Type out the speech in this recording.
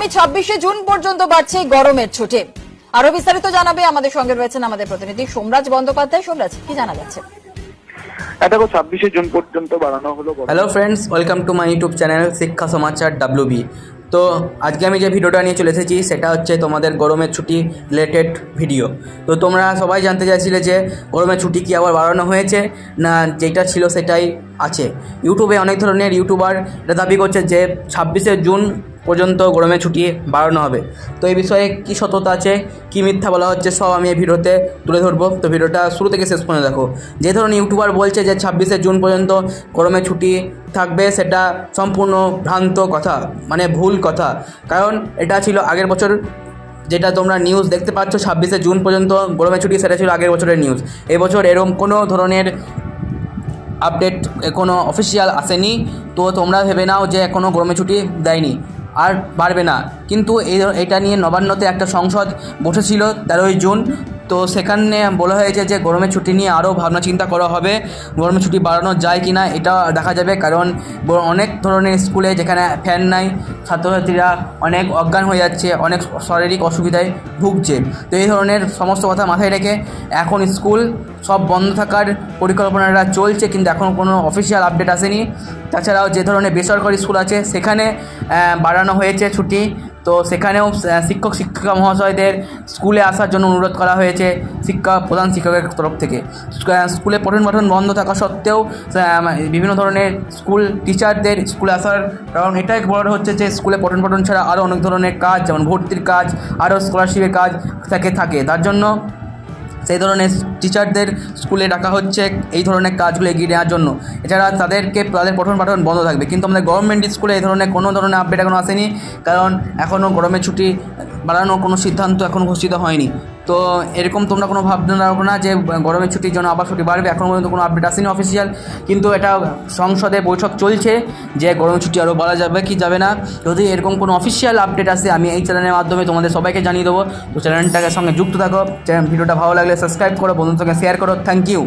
আগামী 26শে জুন পর্যন্ত বাড়ছে গরমের ছুটি। আরো বিস্তারিত জানাবে আমাদের সঙ্গে রয়েছেন আমাদের প্রতিনিধি সোমরাজ বন্দ্যোপাধ্যায়। সোমরাজ, কি জানা যাচ্ছে? দেখো 26শে জুন পর্যন্ত বাড়ানো হলো। Hello friends, welcome to my YouTube channel শিক্ষা সমাচার WB। তো আজকে আমি যে ভিডিওটা নিয়ে চলে এসেছি সেটা হচ্ছে তোমাদের গরমের ছুটি রিলেটেড ভিডিও। তো তোমরা সবাই জানতে চাইছিলে যে গরমের ছুটি কি আবার বাড়ানো হয়েছে না যেটা ছিল সেটাই আছে। ইউটিউবে অনেক ধরনের ইউটিউবার এটা দাবি করছে যে 26শে জুন পর্যন্ত গরমের ছুটি বাড়ানো হবে। তো এই বিষয়ে কী সত্যতা আছে, কী মিথ্যা বলা হচ্ছে, সব আমি এই ভিডিওতে তুলে ধরবো। তো ভিডিওটা শুরু থেকে শেষ পর্যন্ত দেখো। যে ধরনের ইউটিউবার বলছে যে 26শে জুন পর্যন্ত গরমের ছুটি থাকবে, সেটা সম্পূর্ণ ভ্রান্ত কথা, মানে ভুল কথা। কারণ এটা ছিল আগের বছর, যেটা তোমরা নিউজ দেখতে পাচ্ছ 26শে জুন পর্যন্ত গরমের ছুটি, সেটা ছিল আগের বছরের নিউজ। এবছর এরকম কোনো ধরনের আপডেট কোনো অফিসিয়াল আসেনি। তো তোমরা ভেবে নাও যে এখনও গরমের ছুটি দেয়নি আর বাড়বে না। কিন্তু এটা নিয়ে নবান্নতে একটা সংসদ বসেছিল 13ই জুন। তো সেখানে বলা হয়েছে যে গরমের ছুটি নিয়ে আরও ভাবনা চিন্তা করা হবে, গরমের ছুটি বাড়ানো যায় কি না এটা দেখা যাবে। কারণ অনেক ধরনের স্কুলে যেখানে ফ্যান নাই, ছাত্রছাত্রীরা অনেক অজ্ঞান হয়ে যাচ্ছে, অনেক শারীরিক অসুবিধায় ভুগছে। তো এই ধরনের সমস্ত কথা মাথায় রেখে এখন স্কুল সব বন্ধ থাকার পরিকল্পনাটা চলছে, কিন্তু এখন কোনো অফিসিয়াল আপডেট আসেনি। তাছাড়াও যে ধরনের বেসরকারি স্কুল আছে সেখানে বাড়ানো হয়েছে ছুটি। তো সেখানেও শিক্ষক শিক্ষিকা মহাশয়দের স্কুলে আসার জন্য অনুরোধ করা হয়েছে প্রধান শিক্ষকের তরফ থেকে। স্কুলে পঠন পাঠন বন্ধ থাকা সত্ত্বেও বিভিন্ন ধরনের স্কুল টিচারদের স্কুলে আসার কারণ এটাই বলা হচ্ছে যে স্কুলে পঠন পাঠন ছাড়া আরও অনেক ধরনের কাজ, যেমন ভর্তির কাজ, আরও স্কলারশিপের কাজ থাকে। তার জন্য সেই ধরনের টিচারদের স্কুলে ডাকা হচ্ছে এই ধরনের কাজগুলো এগিয়ে নেওয়ার জন্য। এছাড়া তাদের পঠন পাঠন বন্ধ থাকবে। কিন্তু আমাদের গভর্নমেন্ট স্কুলে এই ধরনের কোনো ধরনের আপডেট এখনও আসেনি, কারণ এখনও গরমের ছুটি বাড়ানোর কোনো সিদ্ধান্ত এখনও ঘোষিত হয়নি। তো এরকম তোমরা কোনো ভাবনা রাখো না যে গরমের ছুটির জন্য আবার ছুটি বাড়বে। এখনও পর্যন্ত কোনো আপডেট আসেনি অফিসিয়াল, কিন্তু এটা সংসদে বৈঠক চলছে যে গরমের ছুটি আরও বাড়া যাবে কি যাবে না। যদি এরকম কোনো অফিসিয়াল আপডেট আসে আমি এই চ্যানেলের মাধ্যমে তোমাদের সবাইকে জানিয়ে দেবো। তো চ্যানেলটাকে সঙ্গে যুক্ত থাকো। ভিডিওটা ভালো লাগলে সাবস্ক্রাইব করো, বন্ধুদের সঙ্গে শেয়ার করো। Thank you.